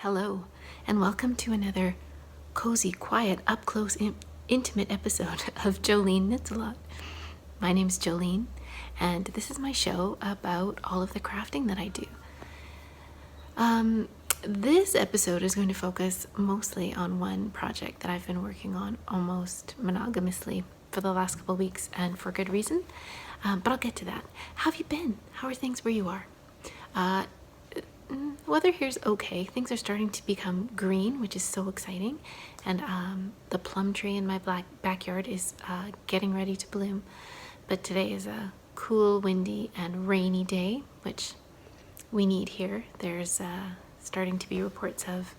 Hello, and welcome to another cozy, quiet, up-close, intimate episode of Joline Knits A Lot. My name's Joline, and this is my show about all of the crafting that I do. This episode is going to focus mostly on one project that I've been working on almost monogamously for the last couple of weeks, and for good reason, but I'll get to that. How have you been? How are things where you are? Weather here's okay. Things are starting to become green, which is so exciting, and the plum tree in my backyard is getting ready to bloom. But today is a cool, windy, and rainy day, which we need here. There's starting to be reports of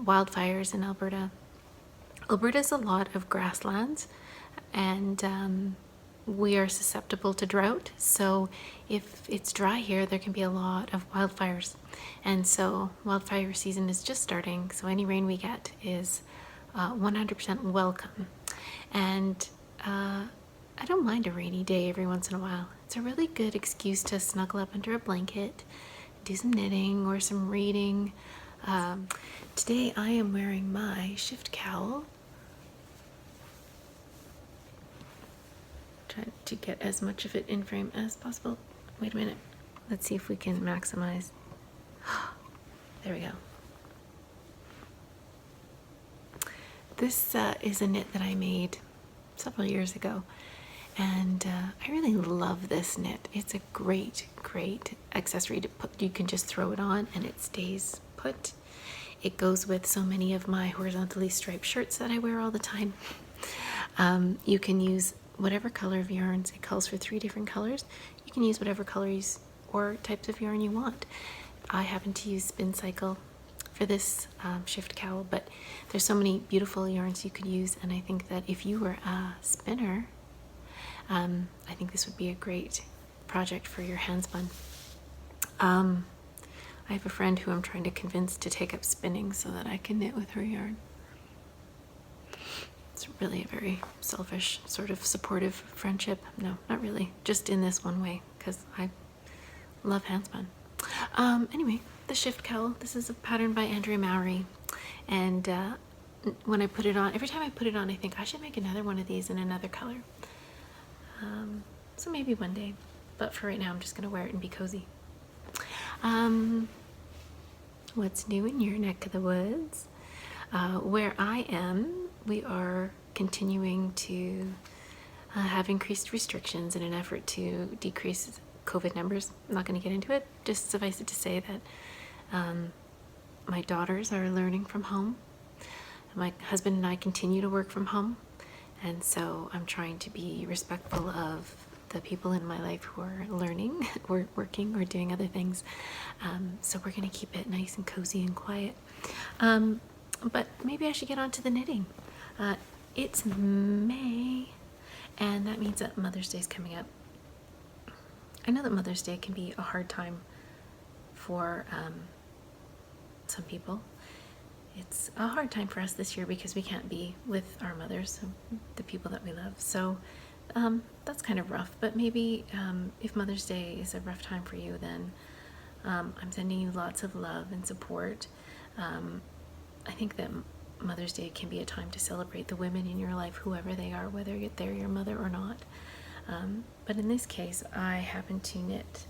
wildfires in Alberta. Alberta's a lot of grasslands, and we are susceptible to drought, so if it's dry here, there can be a lot of wildfires. And so wildfire season is just starting, so any rain we get is 100% welcome. And I don't mind a rainy day every once in a while. It's a really good excuse to snuggle up under a blanket, do some knitting or some reading. Today I am wearing my shift cowl. Try to get as much of it in frame as possible. Wait a minute. Let's see if we can maximize. There we go. This is a knit that I made several years ago, and I really love this knit. It's a great accessory to put. You can just throw it on and it stays put. It goes with so many of my horizontally striped shirts that I wear all the time. You can use whatever color of yarns. It calls for 3 different colors. You can use whatever colors or types of yarn you want. I happen to use Spin Cycle for this shift cowl, but there's so many beautiful yarns you could use, and I think that if you were a spinner, I think this would be a great project for your hand spun. I have a friend who I'm trying to convince to take up spinning so that I can knit with her yarn. It's really a very selfish, sort of supportive friendship. No, not really. Just in this one way, because I love handspun. Anyway, the shift cowl. This is a pattern by Andrea Mowry. And when I put it on, every time I put it on, I think I should make another one of these in another color. So maybe one day. But for right now, I'm just going to wear it and be cozy. What's new in your neck of the woods? Where I am, we are continuing to have increased restrictions in an effort to decrease COVID numbers. I'm not going to get into it. Just suffice it to say that my daughters are learning from home. My husband and I continue to work from home. And so I'm trying to be respectful of the people in my life who are learning or working or doing other things. So we're going to keep it nice and cozy and quiet. But maybe I should get on to the knitting. It's May, and that means that Mother's Day is coming up. I know that Mother's Day can be a hard time for some people. It's a hard time for us this year because we can't be with our mothers, the people that we love. So that's kind of rough, but maybe if Mother's Day is a rough time for you, then I'm sending you lots of love and support. I think that Mother's Day can be a time to celebrate the women in your life, whoever they are, whether they're your mother or not. But in this case, I happen to knit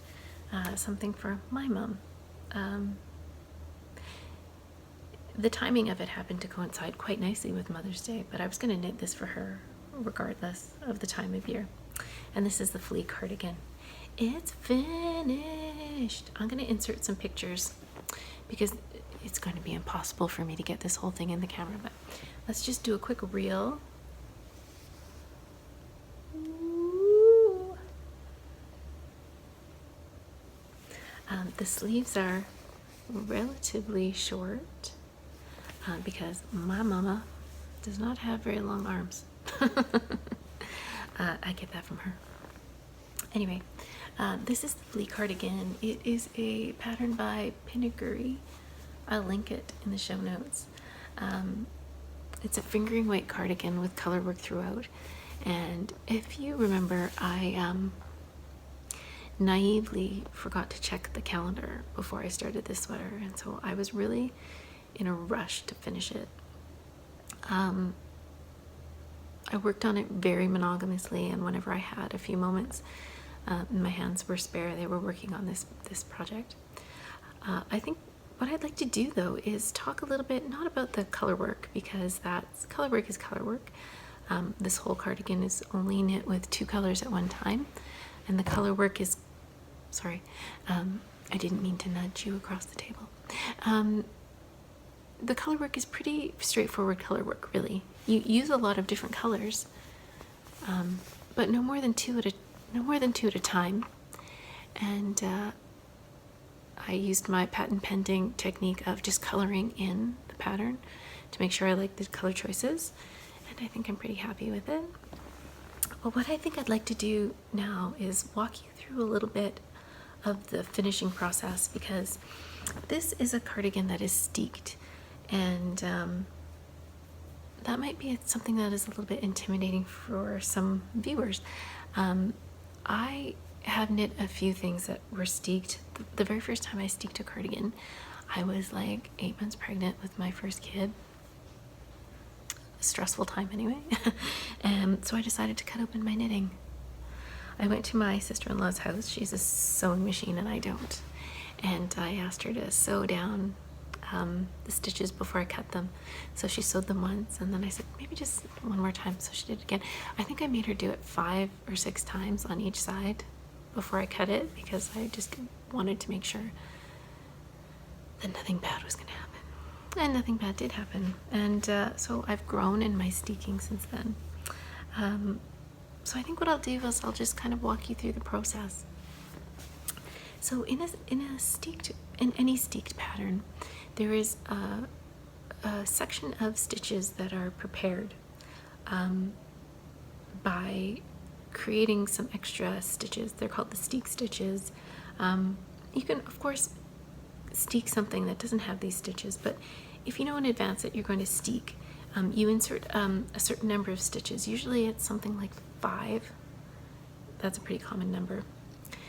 something for my mom. The timing of it happened to coincide quite nicely with Mother's Day, but I was going to knit this for her regardless of the time of year. And this is the flea cardigan. It's finished. I'm going to insert some pictures because it's going to be impossible for me to get this whole thing in the camera, but let's just do a quick reel. The sleeves are relatively short because my mama does not have very long arms. I get that from her. Anyway, this is the flea cardigan. It is a pattern by Pinaguri. I'll link it in the show notes. It's a fingering weight cardigan with color work throughout. And if you remember, I naively forgot to check the calendar before I started this sweater, and so I was really in a rush to finish it. I worked on it very monogamously, and whenever I had a few moments, my hands were spare, they were working on this project. I think what I'd like to do though is talk a little bit, not about the color work, because color work is color work. This whole cardigan is only knit with 2 colors at one time, and the color work is, sorry, I didn't mean to nudge you across the table. The color work is pretty straightforward color work, really. You use a lot of different colors, but no more than two at a time. And I used my patent pending technique of just coloring in the pattern to make sure I like the color choices, and I think I'm pretty happy with it. But what I think I'd like to do now is walk you through a little bit of the finishing process, because this is a cardigan that is steeked, and that might be something that is a little bit intimidating for some viewers. I have knit a few things that were steeked. The very first time I steeked a cardigan, I was like 8 months pregnant with my first kid. A stressful time anyway. And so I decided to cut open my knitting. I went to my sister-in-law's house. She's a sewing machine and I don't. And I asked her to sew down the stitches before I cut them. So she sewed them once, and then I said, maybe just one more time. So she did it again. I think I made her do it 5 or 6 times on each side before I cut it, because I just wanted to make sure that nothing bad was going to happen. And nothing bad did happen. And so I've grown in my steeking since then. So I think what I'll do is I'll just kind of walk you through the process. So in any steeked pattern, there is a section of stitches that are prepared by creating some extra stitches. They're called the steek stitches. You can, of course, steek something that doesn't have these stitches, but if you know in advance that you're going to steek, you insert a certain number of stitches. Usually it's something like 5. That's a pretty common number.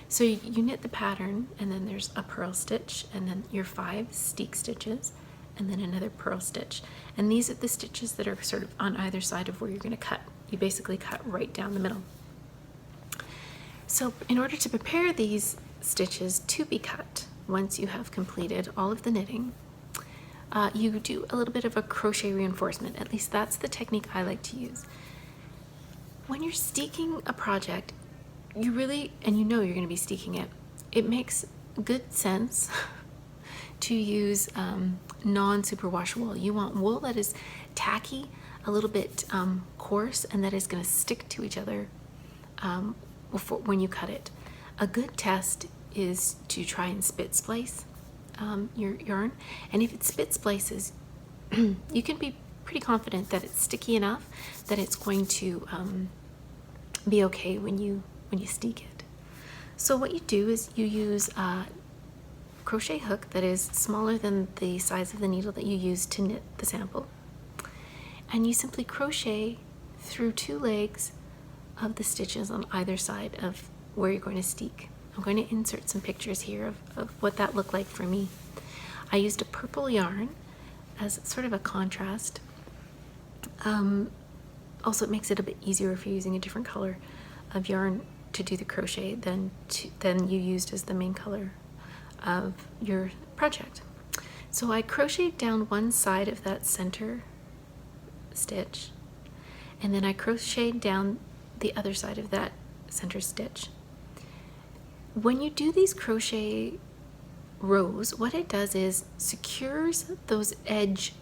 So you knit the pattern, and then there's a purl stitch, and then your 5 steek stitches, and then another purl stitch. And these are the stitches that are sort of on either side of where you're going to cut. You basically cut right down the middle. So in order to prepare these stitches to be cut, once you have completed all of the knitting, you do a little bit of a crochet reinforcement. At least that's the technique I like to use. When you're steeking a project, you really, and you know you're going to be steeking it, it makes good sense to use non-superwash wool. You want wool that is tacky, a little bit coarse, and that is going to stick to each other when you cut it. A good test is to try and spit splice your yarn, and if it spit splices, you can be pretty confident that it's sticky enough that it's going to be okay when you steek it. So what you do is you use a crochet hook that is smaller than the size of the needle that you use to knit the sample, and you simply crochet through 2 legs of the stitches on either side of where you're going to steek. I'm going to insert some pictures here of what that looked like for me. I used a purple yarn as sort of a contrast. Also, it makes it a bit easier if you're using a different color of yarn to do the crochet than you used as the main color of your project. So I crocheted down one side of that center stitch, and then I crocheted down the other side of that center stitch. When you do these crochet rows, what it does is secures those edge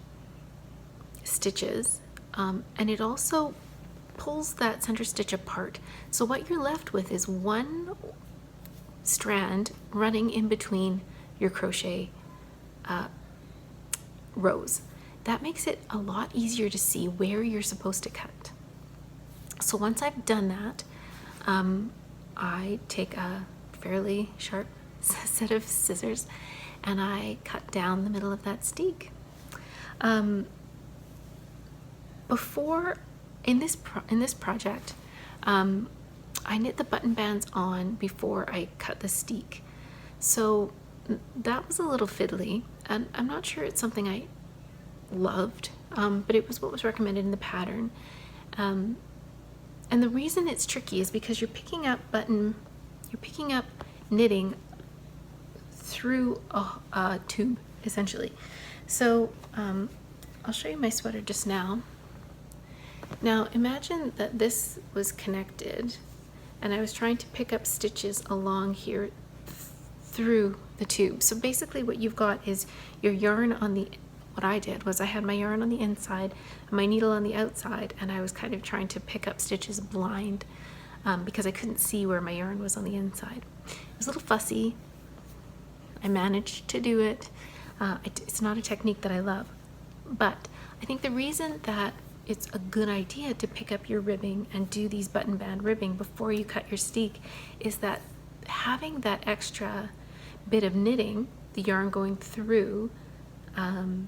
stitches, and it also pulls that center stitch apart. So what you're left with is one strand running in between your crochet rows. That makes it a lot easier to see where you're supposed to cut. So once I've done that, I take a fairly sharp set of scissors and I cut down the middle of that steek. Before in this project, I knit the button bands on before I cut the steek. So that was a little fiddly, and I'm not sure it's something I loved, but it was what was recommended in the pattern. And the reason it's tricky is because you're picking up knitting through a tube, essentially. So I'll show you my sweater just now. Now imagine that this was connected and I was trying to pick up stitches along here through the tube. So basically what you've got is your yarn on the, what I did was I had my yarn on the inside and my needle on the outside, and I was kind of trying to pick up stitches blind because I couldn't see where my yarn was on the inside. It was a little fussy. I managed to do it. It's not a technique that I love, but I think the reason that it's a good idea to pick up your ribbing and do these button band ribbing before you cut your steek is that having that extra bit of knitting, the yarn going through and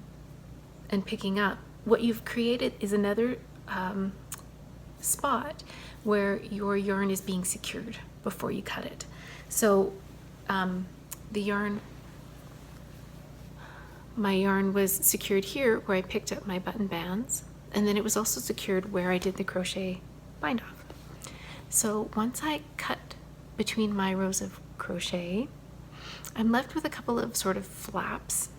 picking up, what you've created is another spot where your yarn is being secured before you cut it. So the yarn, my yarn was secured here where I picked up my button bands, and then it was also secured where I did the crochet bind off. So once I cut between my rows of crochet, I'm left with a couple of sort of flaps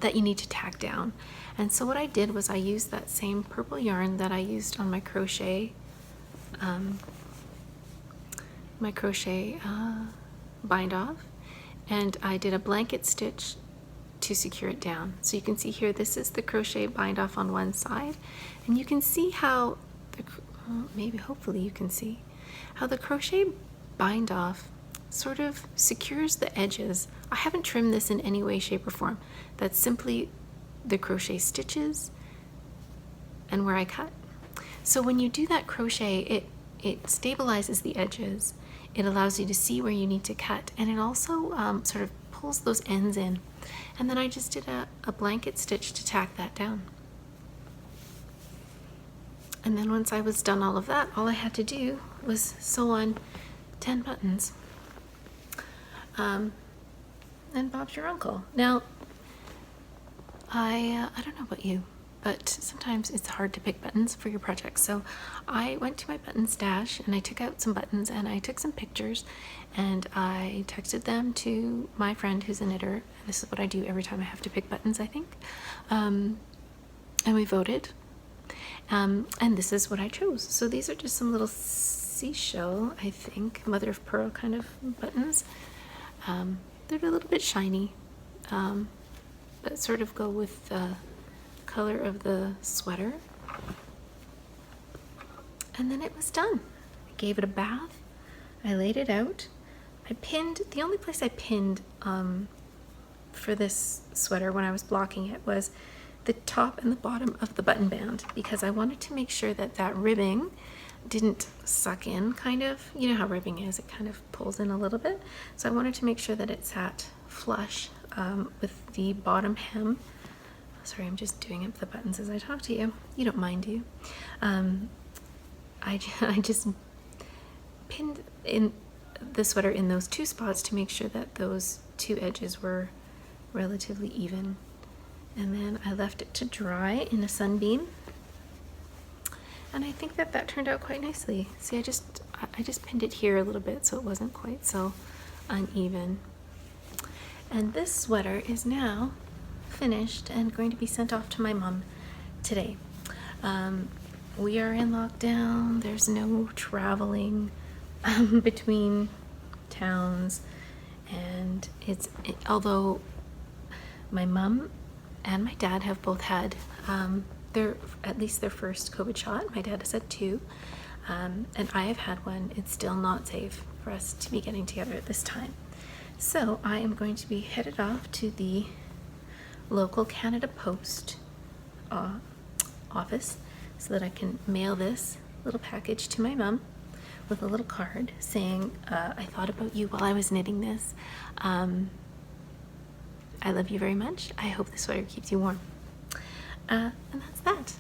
that you need to tack down. And so what I did was I used that same purple yarn that I used on my crochet bind off, and I did a blanket stitch to secure it down. So you can see here, this is the crochet bind off on one side, and you can see how hopefully you can see how the crochet bind off sort of secures the edges. I haven't trimmed this in any way, shape, or form. That's simply the crochet stitches and where I cut. So when you do that crochet, it stabilizes the edges. It allows you to see where you need to cut, and it also sort of pulls those ends in. And then I just did a blanket stitch to tack that down. And then once I was done all of that, all I had to do was sew on 10 buttons. And Bob's your uncle. Now, I don't know about you, but sometimes it's hard to pick buttons for your projects. So I went to my button stash and I took out some buttons and I took some pictures and I texted them to my friend who's a knitter. This is what I do every time I have to pick buttons, I think. And we voted. And this is what I chose. So these are just some little seashell, I think, mother of pearl kind of buttons. They're a little bit shiny, but sort of go with the color of the sweater. And then it was done. I gave it a bath. I laid it out. I pinned, the only place I pinned for this sweater when I was blocking it was the top and the bottom of the button band, because I wanted to make sure that that ribbing didn't suck in, kind of. You know how ribbing is, it kind of pulls in a little bit. So I wanted to make sure that it sat flush with the bottom hem. Sorry, I'm just doing up the buttons as I talk to you. You don't mind, do you? I just pinned in the sweater in those two spots to make sure that those two edges were relatively even. And then I left it to dry in a sunbeam. And I think that that turned out quite nicely. See, I just pinned it here a little bit so it wasn't quite so uneven. And this sweater is now finished and going to be sent off to my mom today. We are in lockdown. There's no traveling between towns, and although my mom and my dad have both had at least their first COVID shot. My dad has had 2, and I have had one. It's still not safe for us to be getting together at this time. So I am going to be headed off to the local Canada Post office so that I can mail this little package to my mom with a little card saying, I thought about you while I was knitting this. I love you very much. I hope this sweater keeps you warm. And that's that.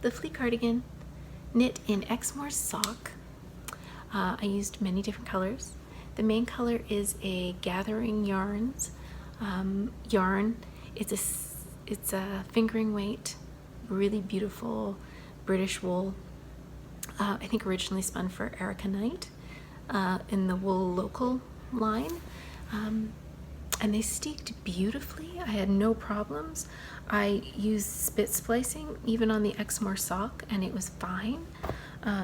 The flea cardigan, knit in Exmoor sock. I used many different colors. The main color is a Gathering Yarns yarn. It's a fingering weight, really beautiful British wool. I think originally spun for Erica Knight in the Wool Local line. And they steeked beautifully. I had no problems. I used spit splicing even on the Exmoor sock, and it was fine.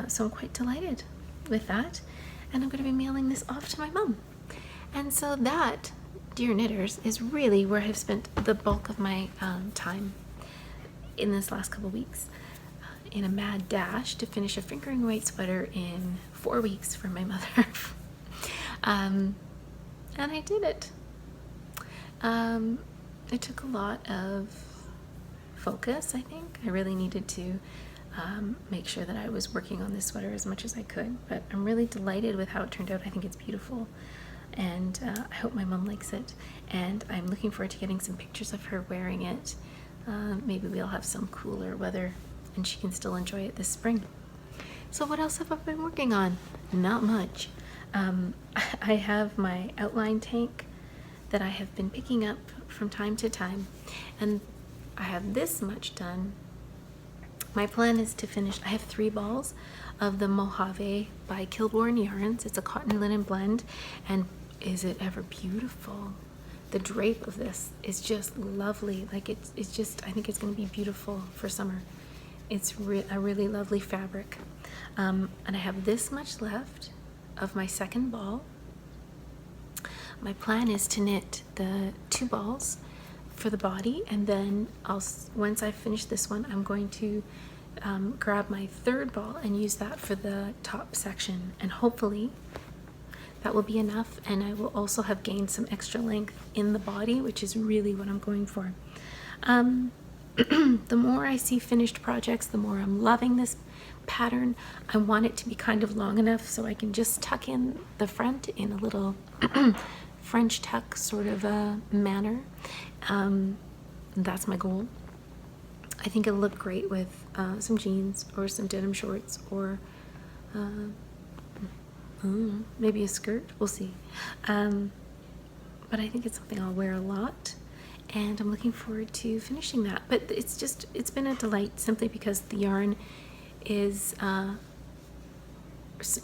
So I'm quite delighted with that. And I'm going to be mailing this off to my mom. And so that, dear knitters, is really where I've spent the bulk of my time in this last couple weeks, in a mad dash to finish a fingering weight sweater in 4 weeks for my mother. And I did it. It took a lot of focus, I think. I really needed to make sure that I was working on this sweater as much as I could, but I'm really delighted with how it turned out. I think it's beautiful, and I hope my mom likes it, and I'm looking forward to getting some pictures of her wearing it. Maybe we'll have some cooler weather and she can still enjoy it this spring. So what else have I been working on? Not much. I have my outline tank that I have been picking up from time to time, and I have this much done. My plan is to finish, I have 3 balls of the Mojave by Kilbourne Yarns. It's a cotton linen blend, and is it ever beautiful? The drape of this is just lovely. Like it's just, I think it's going to be beautiful for summer. It's a really lovely fabric. And I have this much left of my second ball. My plan is to knit the 2 balls for the body, and then once I finish this one, I'm going to grab my 3rd ball and use that for the top section, and hopefully that will be enough, and I will also have gained some extra length in the body, which is really what I'm going for. The more I see finished projects, the more I'm loving this pattern. I want it to be kind of long enough so I can just tuck in the front in a little French tuck sort of a manner. That's my goal. I think it'll look great with some jeans or some denim shorts, or maybe a skirt. We'll see. But I think it's something I'll wear a lot, and I'm looking forward to finishing that. But it's been a delight, simply because the yarn is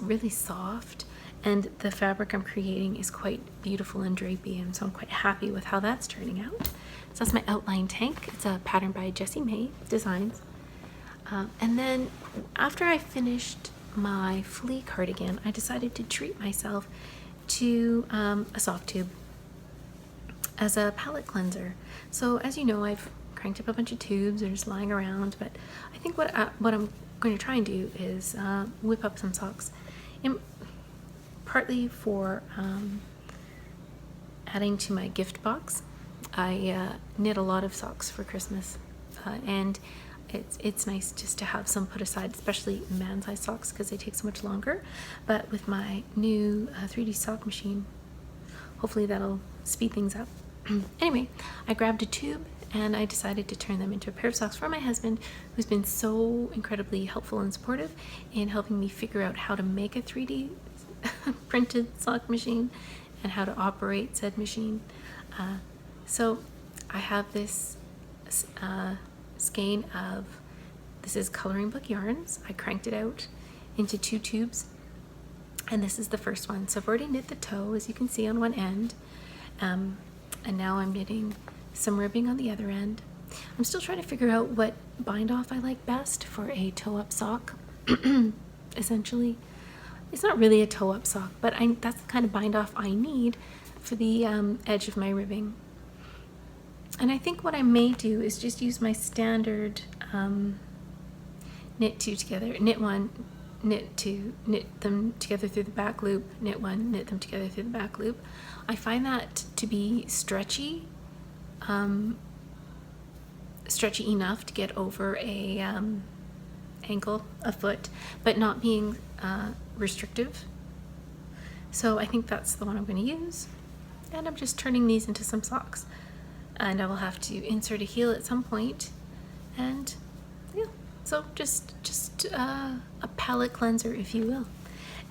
really soft, and the fabric I'm creating is quite beautiful and drapey, and so I'm quite happy with how that's turning out. So that's my outline tank. It's a pattern by Jessie May Designs. And then after I finished my flea cardigan, I decided to treat myself to a sock tube as a palette cleanser. So as you know, I've cranked up a bunch of tubes, they're just lying around, but I think what I'm going to try and do is whip up some socks, partly for adding to my gift box. I knit a lot of socks for Christmas, and it's nice just to have some put aside, especially man-sized socks, because they take so much longer. But with my new 3D sock machine, hopefully that'll speed things up. Anyway, I grabbed a tube and I decided to turn them into a pair of socks for my husband, who's been so incredibly helpful and supportive in helping me figure out how to make a 3D printed sock machine and how to operate said machine. So I have this skein of, this is coloring book yarns. I cranked it out into 2 tubes, and this is the first one. So I've already knit the toe, as you can see, on one end, and now I'm knitting some ribbing on the other end. I'm still trying to figure out what bind off I like best for a toe up sock. Essentially, it's not really a toe up sock, but that's the kind of bind off I need for the edge of my ribbing. And I think what I may do is just use my standard knit 2 together, knit 1, knit 2, knit them together through the back loop, knit 1, knit them together through the back loop. I find that to be stretchy, stretchy enough to get over a ankle, a foot, but not being restrictive. So I think that's the one I'm going to use, and I'm just turning these into some socks, and I will have to insert a heel at some point. And yeah, so just a palette cleanser, if you will.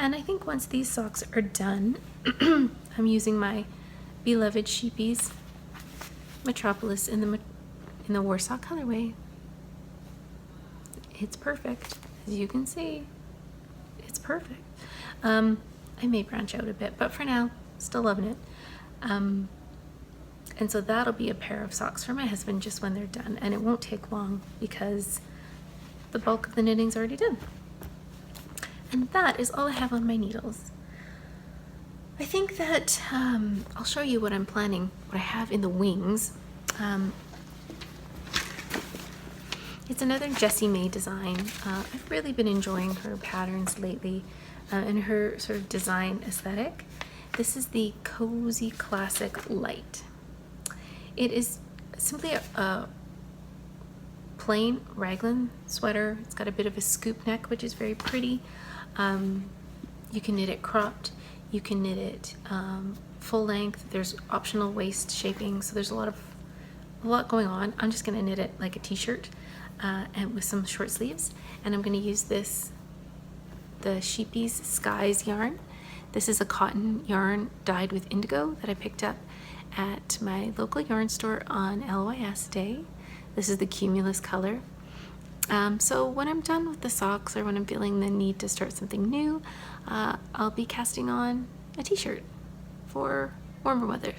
And I think once these socks are done, I'm using my beloved Sheepies Metropolis in the Warsaw colorway. It's perfect, as you can see. It's perfect. I may branch out a bit, but for now, still loving it. And so that'll be a pair of socks for my husband just when they're done, and it won't take long because the bulk of the knitting's already done. And that is all I have on my needles. I think that I'll show you what I'm planning, what I have in the wings. It's another Jessie May design. I've really been enjoying her patterns lately and her sort of design aesthetic. This is the Cozy Classic Light. It is simply a plain raglan sweater. It's got a bit of a scoop neck, which is very pretty. You can knit it cropped, you can knit it full length. There's optional waist shaping, so there's a lot going on. I'm just gonna knit it like a t-shirt and with some short sleeves, and I'm gonna use the Sheepies Skies yarn. This is a cotton yarn dyed with indigo that I picked up at my local yarn store on LYS Day. This is the Cumulus color. So when I'm done with the socks, or when I'm feeling the need to start something new, I'll be casting on a t-shirt for warmer weather.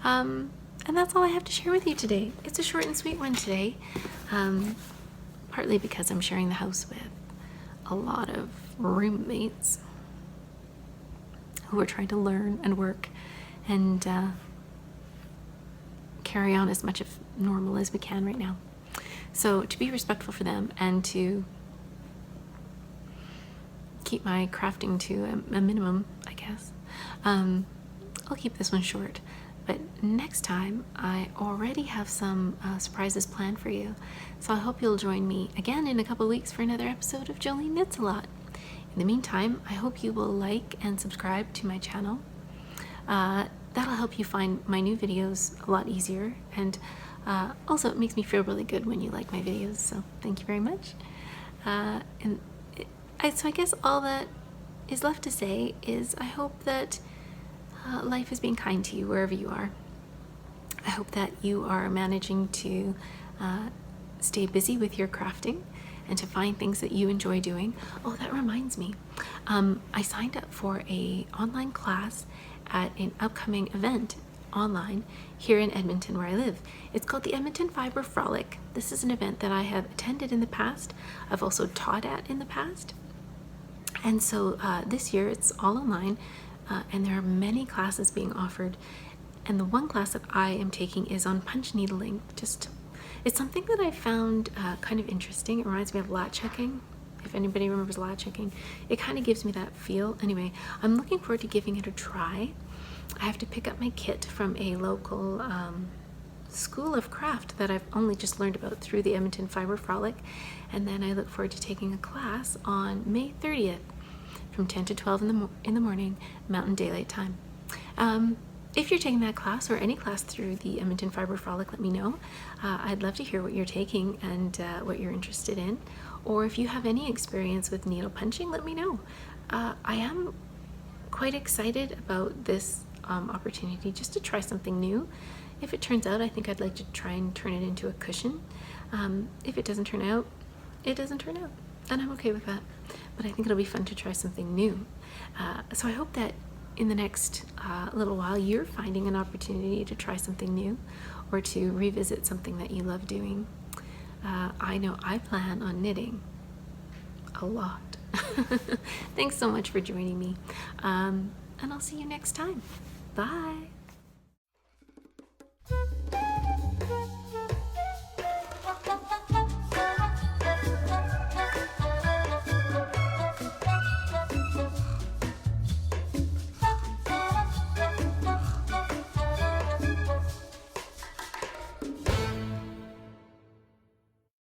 And that's all I have to share with you today. It's a short and sweet one today, partly because I'm sharing the house with a lot of roommates who are trying to learn and work and carry on as much of normal as we can right now. So to be respectful for them and to keep my crafting to a minimum, I guess, I'll keep this one short. But next time, I already have some surprises planned for you. So I hope you'll join me again in a couple weeks for another episode of Joline Knits A Lot. In the meantime, I hope you will like and subscribe to my channel. That'll help you find my new videos a lot easier, and also it makes me feel really good when you like my videos, so thank you very much. So I guess all that is left to say is I hope that life is being kind to you wherever you are. I hope that you are managing to stay busy with your crafting and to find things that you enjoy doing. Oh, that reminds me. I signed up for an online class at an upcoming event online here in Edmonton where I live. It's called the Edmonton Fiber Frolic. This is an event that I have attended in the past. I've also taught at in the past. And so this year it's all online, and there are many classes being offered. And the one class that I am taking is on punch needling. It's something that I found kind of interesting. It reminds me of latch hooking. If anybody remembers latch hooking, it kind of gives me that feel. Anyway, I'm looking forward to giving it a try. I have to pick up my kit from a local school of craft that I've only just learned about through the Edmonton Fiber Frolic, and then I look forward to taking a class on May 30th from 10 to 12 in the morning, Mountain Daylight Time. If you're taking that class or any class through the Edmonton Fiber Frolic, let me know. I'd love to hear what you're taking and what you're interested in. Or if you have any experience with needle punching, let me know. I am quite excited about this opportunity just to try something new. If it turns out, I think I'd like to try and turn it into a cushion. If it doesn't turn out, it doesn't turn out, and I'm okay with that. But I think it'll be fun to try something new. So I hope that in the next little while you're finding an opportunity to try something new or to revisit something that you love doing. I know I plan on knitting a lot. Thanks so much for joining me, and I'll see you next time. Bye.